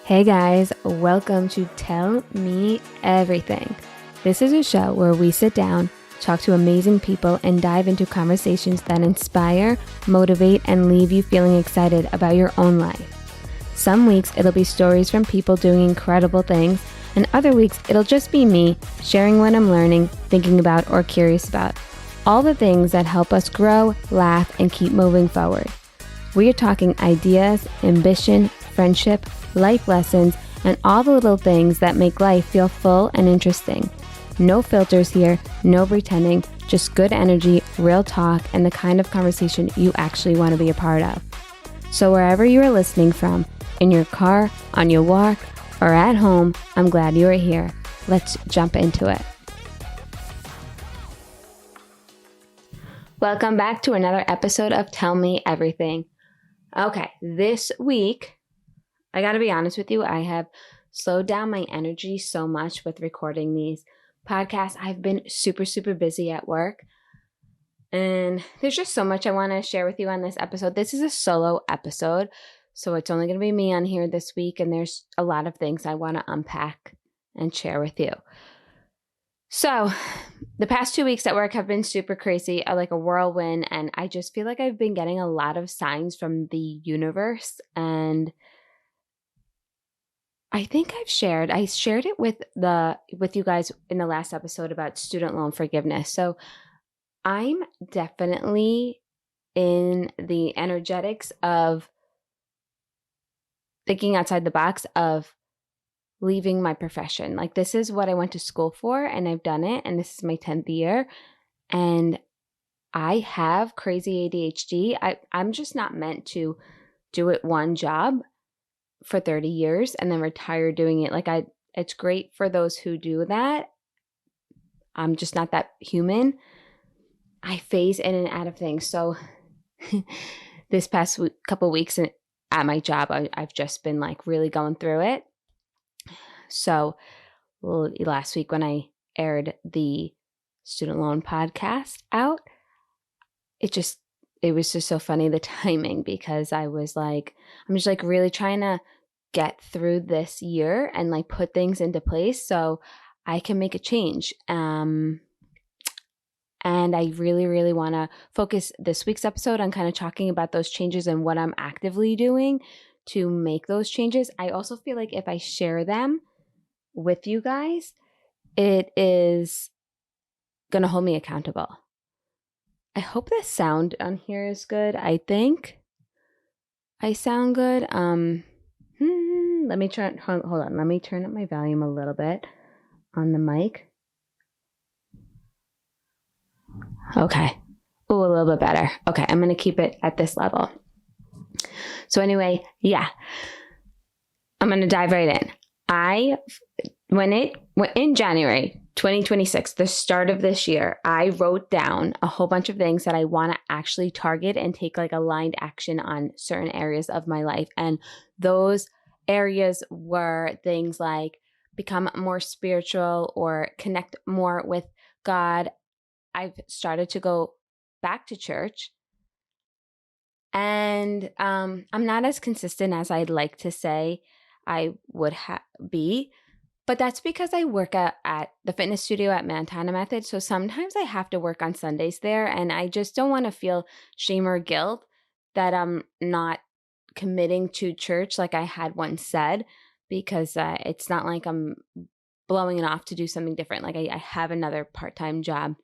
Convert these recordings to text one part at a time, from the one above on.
Hey guys, welcome to Tell Me Everything. This is a show where we sit down, talk to amazing people, and dive into conversations that inspire, motivate, and leave you feeling excited about your own life. Some weeks it'll be stories from people doing incredible things, and other weeks it'll just be me sharing what I'm learning, thinking about, or curious about. All the things that help us grow, laugh, and keep moving forward. We are talking ideas, ambition, friendship, life lessons, and all the little things that make life feel full and interesting. No filters here, no pretending, just good energy, real talk, and the kind of conversation you actually want to be a part of. So wherever you are listening from, in your car, on your walk, or at home, I'm glad you are here. Let's jump into it. Welcome back to another episode of Tell Me Everything. Okay, this week, I gotta be honest with you, I have slowed down my energy so much with recording these podcasts. I've been super busy at work, and there's just so much I want to share with you on this episode. This is a solo episode, so it's only going to be me on here this week, and there's a lot of things I want to unpack and share with you. So the past 2 weeks at work have been super crazy, like a whirlwind, and I just feel like I've been getting a lot of signs from the universe, and I think I shared it with you guys in the last episode about student loan forgiveness. So I'm definitely in the energetics of thinking outside the box of leaving my profession. Like, this is what I went to school for, and I've done it, and this is my 10th year, and I have crazy ADHD. I'm just not meant to do it one job for 30 years and then retire doing it. It's great for those who do that. I'm just not that human. I phase in and out of things. So this past couple weeks at my job, I've just been like really going through it. So last week when I aired the student loan podcast out, it was just so funny, the timing, because I was like, I'm just like really trying to get through this year and like put things into place so I can make a change. And I really want to focus this week's episode on kind of talking about those changes and what I'm actively doing to make those changes. I also feel like if I share them with you guys, it is going to hold me accountable. I hope the sound on here is good. I think I sound good. Let me hold on. Let me turn up my volume a little bit on the mic. Okay. Oh, a little bit better. Okay, I'm going to keep it at this level. So anyway, yeah, I'm going to dive right in. When in January 2026, the start of this year, I wrote down a whole bunch of things that I want to actually target and take like aligned action on certain areas of my life. And those areas were things like become more spiritual or connect more with God. I've started to go back to church, and I'm not as consistent as I'd like to say I would be. But that's because I work at the fitness studio at Montana Method. So sometimes I have to work on Sundays there. And I just don't want to feel shame or guilt that I'm not committing to church like I had once said, because it's not like I'm blowing it off to do something different. Like I have another part-time job.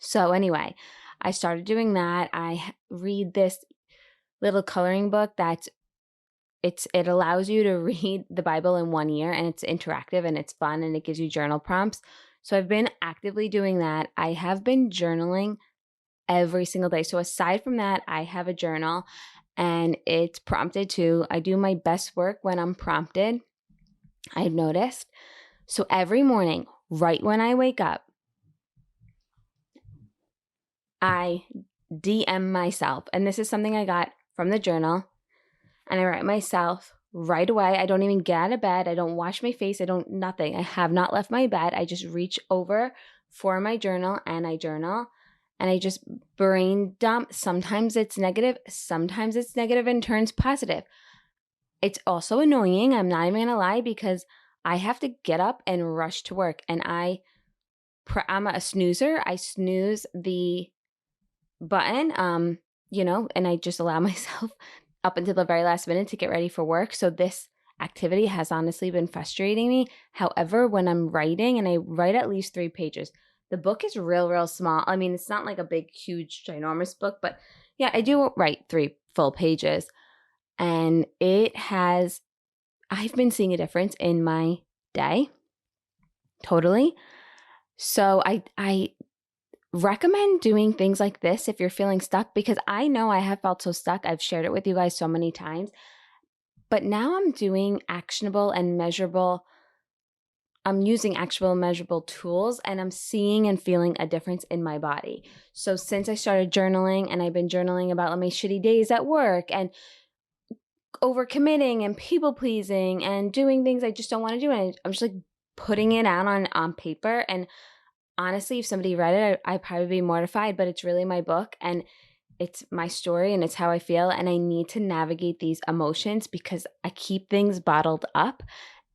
So anyway, I started doing that. I read this little coloring book it allows you to read the Bible in 1 year, and it's interactive and it's fun and it gives you journal prompts. So I've been actively doing that. I have been journaling every single day. So aside from that, I have a journal, and it's prompted too. I do my best work when I'm prompted, I've noticed. So every morning, right when I wake up, I DM myself. And this is something I got from the journal. And I write myself right away. I don't even get out of bed. I don't wash my face. Nothing. I have not left my bed. I just reach over for my journal and I journal. And I just brain dump. Sometimes it's negative and turns positive. It's also annoying. I'm not even going to lie, because I have to get up and rush to work, and I'm a snoozer. I snooze the button, and I just allow myself up until the very last minute to get ready for work. So this activity has honestly been frustrating me. However, when I'm writing, and I write at least 3 pages, the book is real small. I mean, it's not like a big, huge, ginormous book, but yeah, I do write 3 full pages. And I've been seeing a difference in my day. Totally. So I recommend doing things like this if you're feeling stuck, because I know I have felt so stuck. I've shared it with you guys so many times, but now I'm doing actionable and measurable. I'm using actual measurable tools, and I'm seeing and feeling a difference in my body. So since I started journaling, and I've been journaling about my shitty days at work and overcommitting and people pleasing and doing things I just don't want to do, and I'm just like putting it out on paper. And honestly, if somebody read it, I'd probably be mortified, but it's really my book, and it's my story, and it's how I feel. And I need to navigate these emotions because I keep things bottled up.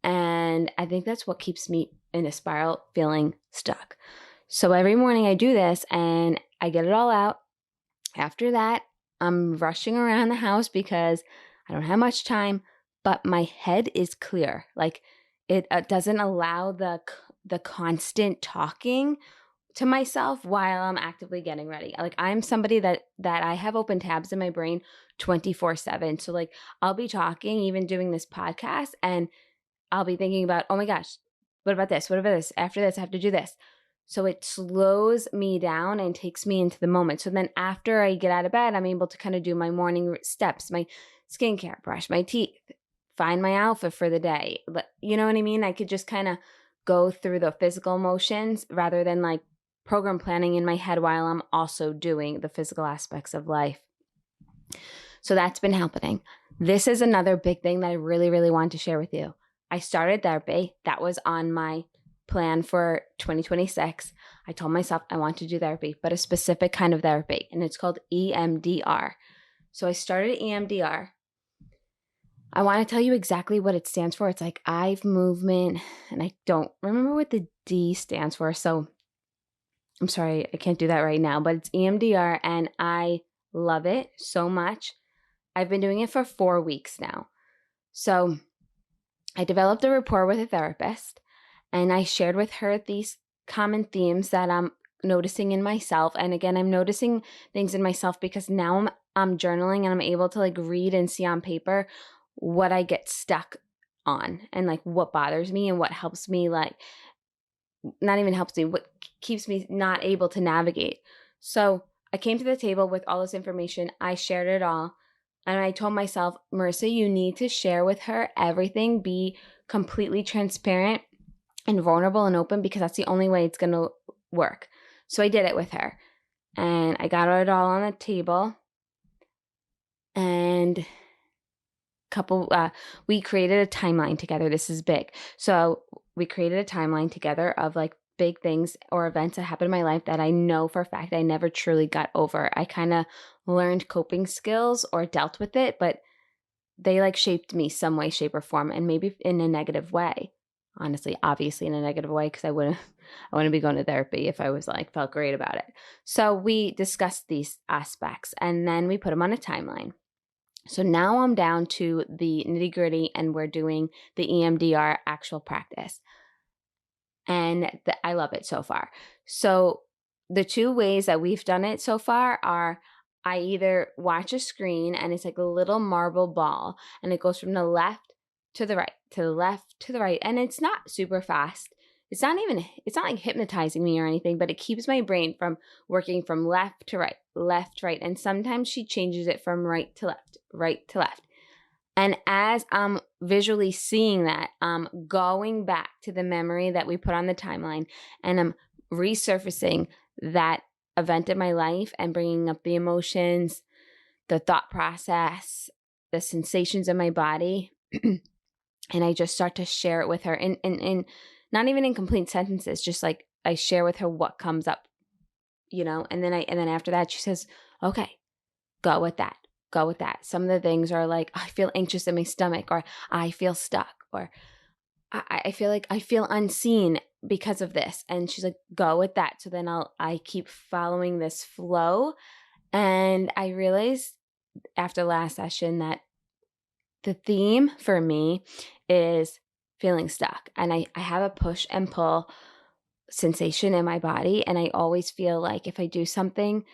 And I think that's what keeps me in a spiral, feeling stuck. So every morning I do this and I get it all out. After that, I'm rushing around the house because I don't have much time, but my head is clear. Like, it doesn't allow the constant talking to myself while I'm actively getting ready. Like, I'm somebody that I have open tabs in my brain 24/7. So like, I'll be talking, even doing this podcast, and I'll be thinking about, oh my gosh, what about this? What about this? After this, I have to do this. So it slows me down and takes me into the moment. So then after I get out of bed, I'm able to kind of do my morning steps, my skincare, brush my teeth, find my outfit for the day. You know what I mean? I could just kind of go through the physical motions rather than like program planning in my head while I'm also doing the physical aspects of life. So that's been happening. This is another big thing that I really want to share with you. I started therapy. That was on my plan for 2026. I told myself I want to do therapy, but a specific kind of therapy, and it's called EMDR. So I started EMDR. I want to tell you exactly what it stands for. It's like eye movement, and I don't remember what the D stands for. So I'm sorry, I can't do that right now, but it's EMDR, and I love it so much. I've been doing it for 4 weeks now. So I developed a rapport with a therapist, and I shared with her these common themes that I'm noticing in myself. And again, I'm noticing things in myself because now I'm journaling, and I'm able to like read and see on paper what I get stuck on, and like what bothers me, and what helps me, like not even helps me, what keeps me not able to navigate. So I came to the table with all this information. I shared it all. And I told myself, Marissa, you need to share with her everything, be completely transparent and vulnerable and open, because that's the only way it's going to work. So I did it with her, and I got it all on the table, and we created a timeline together. This is big. So we created a timeline together of like big things or events that happened in my life that I know for a fact I never truly got over. I kind of learned coping skills or dealt with it, but they like shaped me some way, shape, or form, and maybe in a negative way. Honestly, obviously in a negative way, because I wouldn't be going to therapy if I was like felt great about it. So we discussed these aspects, and then we put them on a timeline. So now I'm down to the nitty-gritty, and we're doing the EMDR actual practice. And I love it so far. So the 2 ways that we've done it so far are, I either watch a screen, and it's like a little marble ball, and it goes from the left to the right, to the left to the right. And it's not super fast. It's not like hypnotizing me or anything, but it keeps my brain from working from left to right, left to right. And sometimes she changes it from right to left, right to left. And as I'm visually seeing that, I'm going back to the memory that we put on the timeline, and I'm resurfacing that event in my life and bringing up the emotions, the thought process, the sensations in my body. And I just start to share it with her in not even in complete sentences, just like I share with her what comes up, and then after that she says, okay, go with that. go with that. Some of the things are like, I feel anxious in my stomach, or I feel stuck, or I feel like I feel unseen because of this. And she's like, go with that. So then I keep following this flow. And I realized after last session that the theme for me is feeling stuck. And I have a push and pull sensation in my body. And I always feel like if I do something,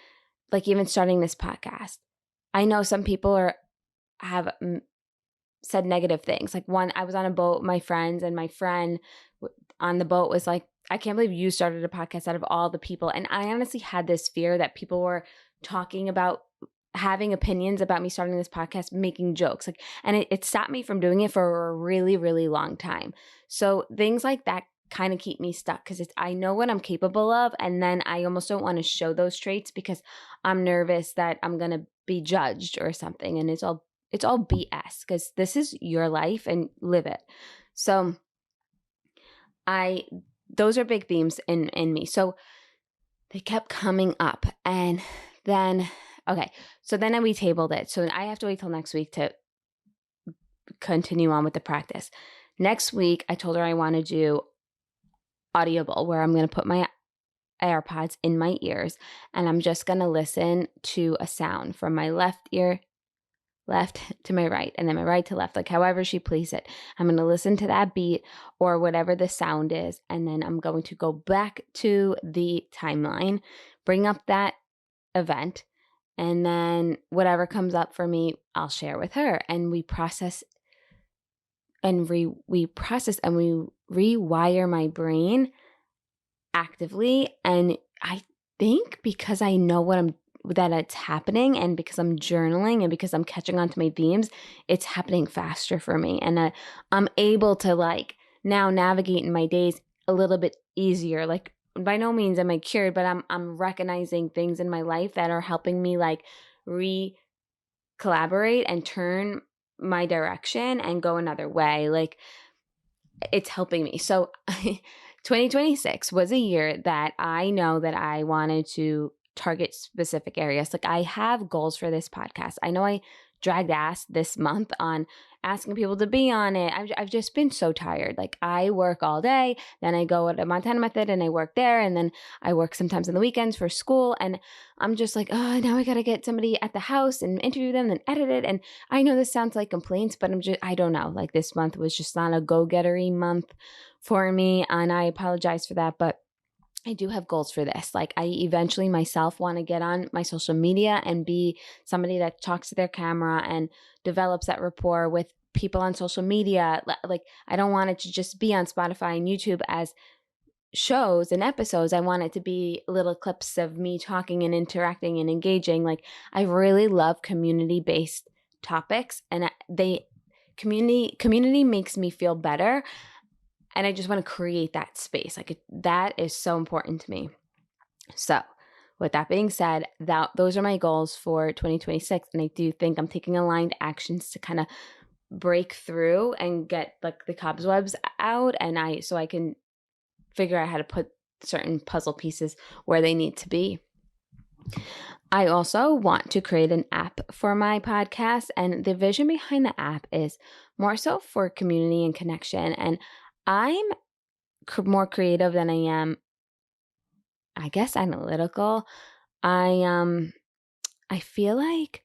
like even starting this podcast, I know some people have said negative things. Like I was on a boat with my friends, and my friend on the boat was like, I can't believe you started a podcast out of all the people. And I honestly had this fear that people were talking about having opinions about me starting this podcast, making jokes. Like, and it stopped me from doing it for a really, really long time. So things like that kind of keep me stuck, because I know what I'm capable of. And then I almost don't want to show those traits because I'm nervous that I'm going to be judged or something. And it's all BS, because this is your life and live it. So those are big themes in me. So they kept coming up, and then, okay. So then we tabled it. So I have to wait till next week to continue on with the practice. Next week, I told her I want to do audible, where I'm going to put my AirPods in my ears, and I'm just going to listen to a sound from my left ear, left to my right, and then my right to left, like however she plays it. I'm going to listen to that beat or whatever the sound is, and then I'm going to go back to the timeline, bring up that event, and then whatever comes up for me, I'll share with her, and we process and we rewire my brain actively. And I think because I know that it's happening, and because I'm journaling, and because I'm catching on to my themes, it's happening faster for me. And I'm able to like now navigate in my days a little bit easier. Like, by no means am I cured, but I'm recognizing things in my life that are helping me like collaborate and turn my direction and go another way. Like, it's helping me. So 2026 was a year that I know that I wanted to target specific areas. Like, I have goals for this podcast. I know I dragged ass this month on asking people to be on it. I've just been so tired. Like, I work all day, then I go to Montana Method and I work there, and then I work sometimes on the weekends for school, and I'm just like, oh, now I got to get somebody at the house and interview them and edit it. And I know this sounds like complaints, but I don't know. Like, this month was just not a go-getter-y month for me, and I apologize for that, but I do have goals for this. Like, I eventually myself want to get on my social media and be somebody that talks to their camera and develops that rapport with people on social media. Like, I don't want it to just be on Spotify and YouTube as shows and episodes. I want it to be little clips of me talking and interacting and engaging. Like, I really love community-based topics, and community makes me feel better. And I just want to create that space. Like, that is so important to me. So with that being said, those are my goals for 2026. And I do think I'm taking aligned actions to kind of break through and get like the cobwebs out. And so I can figure out how to put certain puzzle pieces where they need to be. I also want to create an app for my podcast. And the vision behind the app is more so for community and connection. And I'm more creative than I am, I guess, analytical. I feel like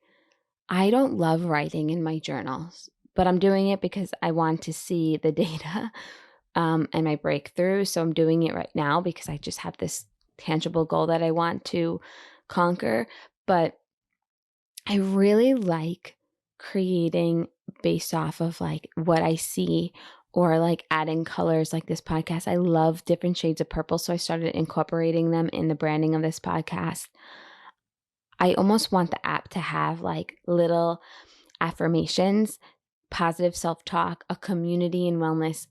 I don't love writing in my journals, but I'm doing it because I want to see the data and my breakthrough. So I'm doing it right now because I just have this tangible goal that I want to conquer. But I really like creating based off of like what I see, or like adding colors. Like this podcast, I love different shades of purple, so I started incorporating them in the branding of this podcast. I almost want the app to have like little affirmations, positive self-talk, a community and wellness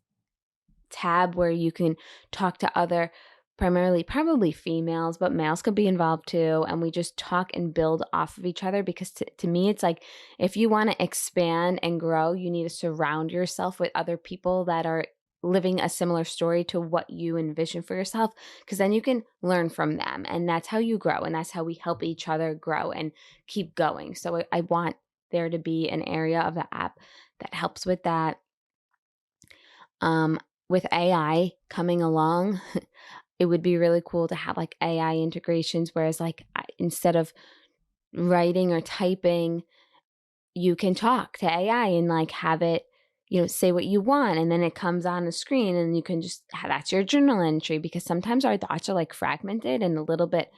tab where you can talk to other, primarily probably females, but males could be involved too. And we just talk and build off of each other, because to me, it's like, if you want to expand and grow, you need to surround yourself with other people that are living a similar story to what you envision for yourself, because then you can learn from them. And that's how you grow. And that's how we help each other grow and keep going. So I want there to be an area of the app that helps with that. With AI coming along, it would be really cool to have like AI integrations, whereas like instead of writing or typing, you can talk to AI and like have it, say what you want, and then it comes on the screen and you can just that's your journal entry, because sometimes our thoughts are like fragmented and a little bit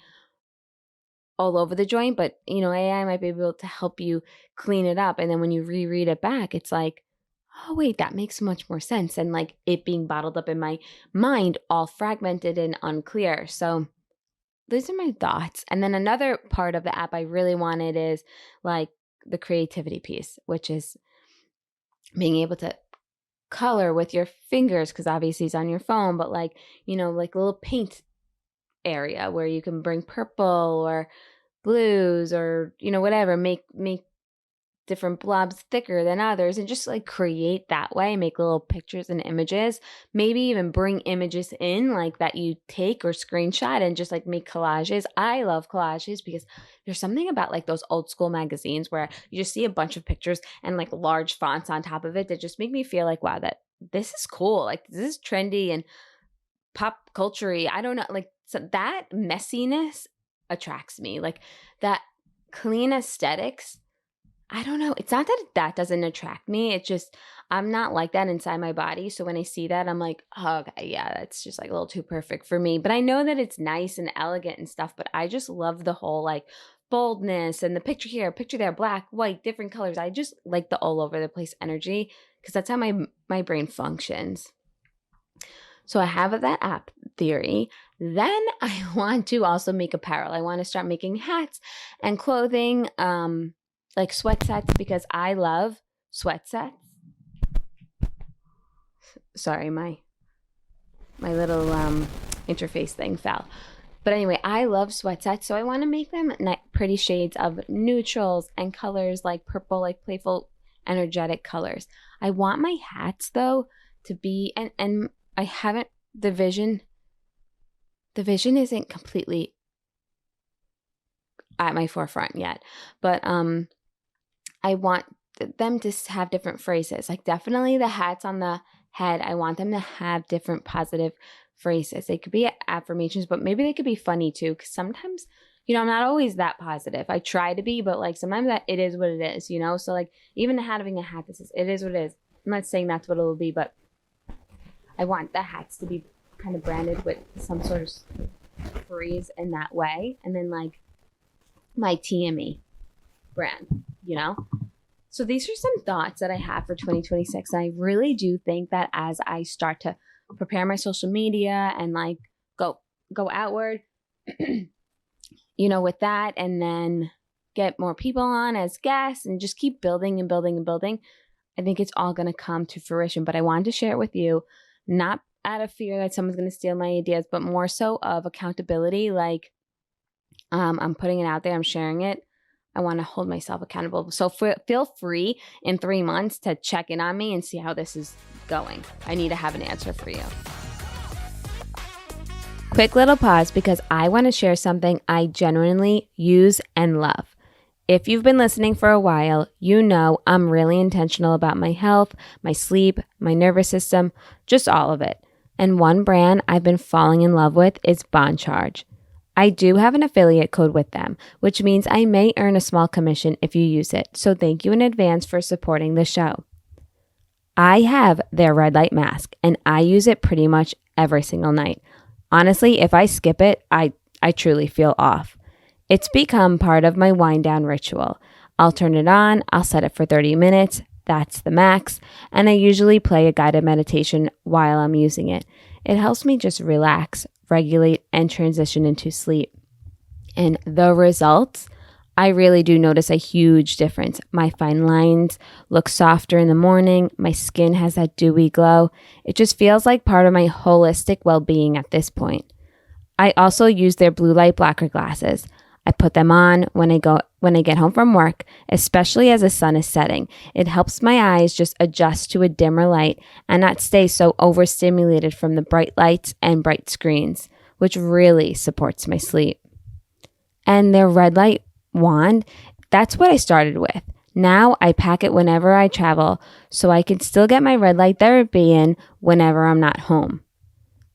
all over the joint, but AI might be able to help you clean it up, and then when you reread it back, it's like, oh wait, that makes much more sense, and like it being bottled up in my mind, all fragmented and unclear. So those are my thoughts. And then another part of the app I really wanted is like the creativity piece, which is being able to color with your fingers, because obviously it's on your phone, but like, like a little paint area where you can bring purple or blues or, whatever, make different blobs thicker than others, and just like create that way, make little pictures and images, maybe even bring images in like that you take or screenshot and just like make collages. I love collages because there's something about like those old school magazines where you just see a bunch of pictures and like large fonts on top of it that just make me feel like, wow, that this is cool. Like this is trendy and pop culture-y. I don't know. Like, so that messiness attracts me. Like that clean aesthetics, I don't know. It's not that doesn't attract me. It's just, I'm not like that inside my body. So when I see that, I'm like, oh, okay, yeah, that's just like a little too perfect for me. But I know that it's nice and elegant and stuff, but I just love the whole like boldness and the picture here, picture there, black, white, different colors. I just like the all over the place energy, because that's how my brain functions. So I have that app theory. Then I want to also make apparel. I want to start making hats and clothing, like sweat sets, because I love sweat sets. Sorry, my little interface thing fell. But anyway, I love sweat sets, so I want to make them pretty shades of neutrals and colors like purple, like playful, energetic colors. I want my hats though to be, and I haven't, the vision isn't completely at my forefront yet, but I want them to have different phrases. Like definitely the hats on the head, I want them to have different positive phrases. They could be affirmations, but maybe they could be funny too, because sometimes, I'm not always that positive. I try to be, but like sometimes that it is what it is, So like even having a hat that says it is what it is. I'm not saying that's what it will be, but I want the hats to be kind of branded with some sort of phrase in that way. And then like my TME brand, So these are some thoughts that I have for 2026. And I really do think that as I start to prepare my social media and like go outward, with that, and then get more people on as guests and just keep building and building and building, I think it's all going to come to fruition. But I wanted to share it with you, not out of fear that someone's going to steal my ideas, but more so of accountability. Like I'm putting it out there, I'm sharing it. I want to hold myself accountable. So feel free in 3 months to check in on me and see how this is going. I need to have an answer for you. Quick little pause, because I want to share something I genuinely use and love. If you've been listening for a while, you know I'm really intentional about my health, my sleep, my nervous system, just all of it. And one brand I've been falling in love with is Bond Charge. I do have an affiliate code with them, which means I may earn a small commission if you use it. So thank you in advance for supporting the show. I have their red light mask, and I use it pretty much every single night. Honestly, if I skip it, I truly feel off. It's become part of my wind down ritual. I'll turn it on, I'll set it for 30 minutes, that's the max, and I usually play a guided meditation while I'm using it. It helps me just relax, regulate, and transition into sleep. And the results, I really do notice a huge difference. My fine lines look softer in the morning. My skin has that dewy glow. It just feels like part of my holistic well-being at this point. I also use their blue light blocker glasses. I put them on when I get home from work, especially as the sun is setting. It helps my eyes just adjust to a dimmer light and not stay so overstimulated from the bright lights and bright screens, which really supports my sleep. And their red light wand, that's what I started with. Now I pack it whenever I travel so I can still get my red light therapy in whenever I'm not home.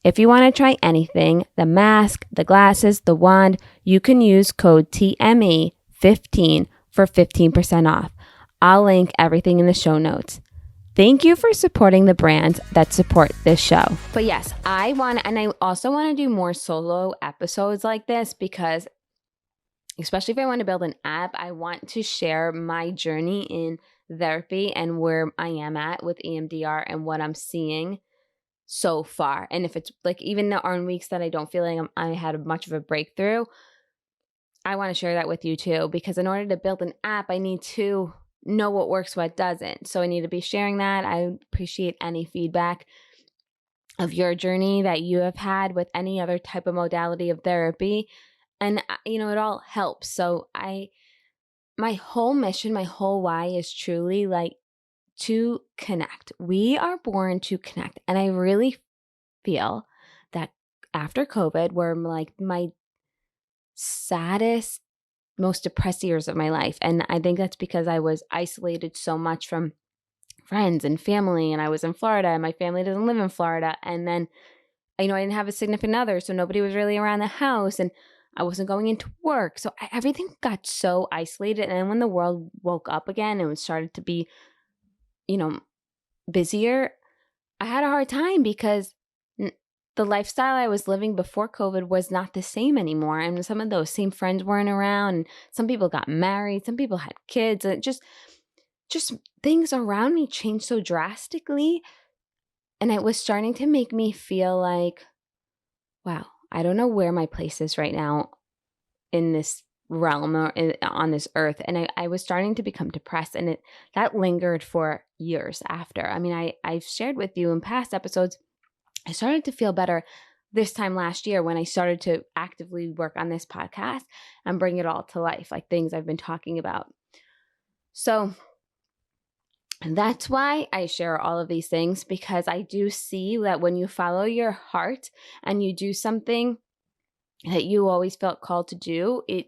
If you want to try anything, the mask, the glasses, the wand, you can use code TME15 for 15% off. I'll link everything in the show notes. Thank you for supporting the brands that support this show. But yes, I also want to do more solo episodes like this because especially if I want to build an app, I want to share my journey in therapy and where I am at with EMDR and what I'm seeing so far. And if it's like, even there are weeks that I don't feel like I had much of a breakthrough, I want to share that with you too, because in order to build an app, I need to know what works, what doesn't. So I need to be sharing that. I appreciate any feedback of your journey that you have had with any other type of modality of therapy. And, it all helps. So my whole mission, my whole why is truly like to connect. We are born to connect. And I really feel that after COVID were like my saddest, most depressed years of my life. And I think that's because I was isolated so much from friends and family. And I was in Florida and my family doesn't live in Florida. And then, I didn't have a significant other. So nobody was really around the house and I wasn't going into work. So everything got so isolated. And then when the world woke up again and it started to be, busier, I had a hard time because the lifestyle I was living before COVID was not the same anymore. And some of those same friends weren't around. And some people got married. Some people had kids. And just things around me changed so drastically. And it was starting to make me feel like, wow, I don't know where my place is right now in this realm or on this earth. And I was starting to become depressed. And that lingered for years after. I mean, I've shared with you in past episodes, I started to feel better this time last year when I started to actively work on this podcast and bring it all to life, like things I've been talking about. So that's why I share all of these things, because I do see that when you follow your heart and you do something that you always felt called to do, it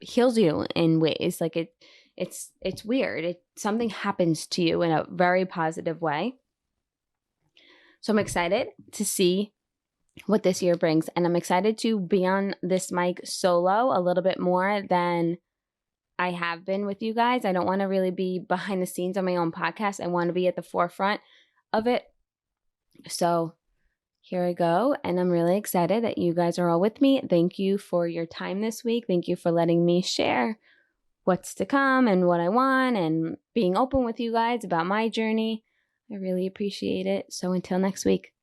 heals you in ways. Like it's weird. Something happens to you in a very positive way. So I'm excited to see what this year brings. And I'm excited to be on this mic solo a little bit more than I have been with you guys. I don't want to really be behind the scenes on my own podcast. I want to be at the forefront of it. So here I go. And I'm really excited that you guys are all with me. Thank you for your time this week. Thank you for letting me share what's to come and what I want and being open with you guys about my journey. I really appreciate it. So until next week.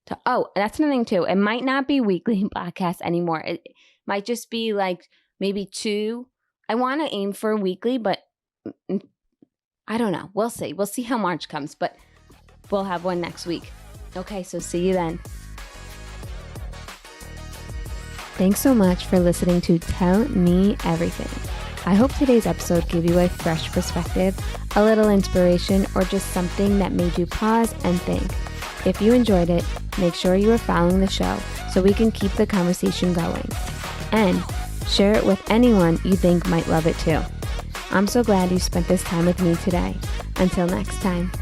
That's another thing too. It might not be weekly podcasts anymore. It might just be like maybe 2. I want to aim for weekly, but I don't know. We'll see. We'll see how March comes, but we'll have one next week. Okay, so see you then. Thanks so much for listening to Tell Me Everything. I hope today's episode gave you a fresh perspective, a little inspiration, or just something that made you pause and think. If you enjoyed it, make sure you are following the show so we can keep the conversation going. And share it with anyone you think might love it too. I'm so glad you spent this time with me today. Until next time.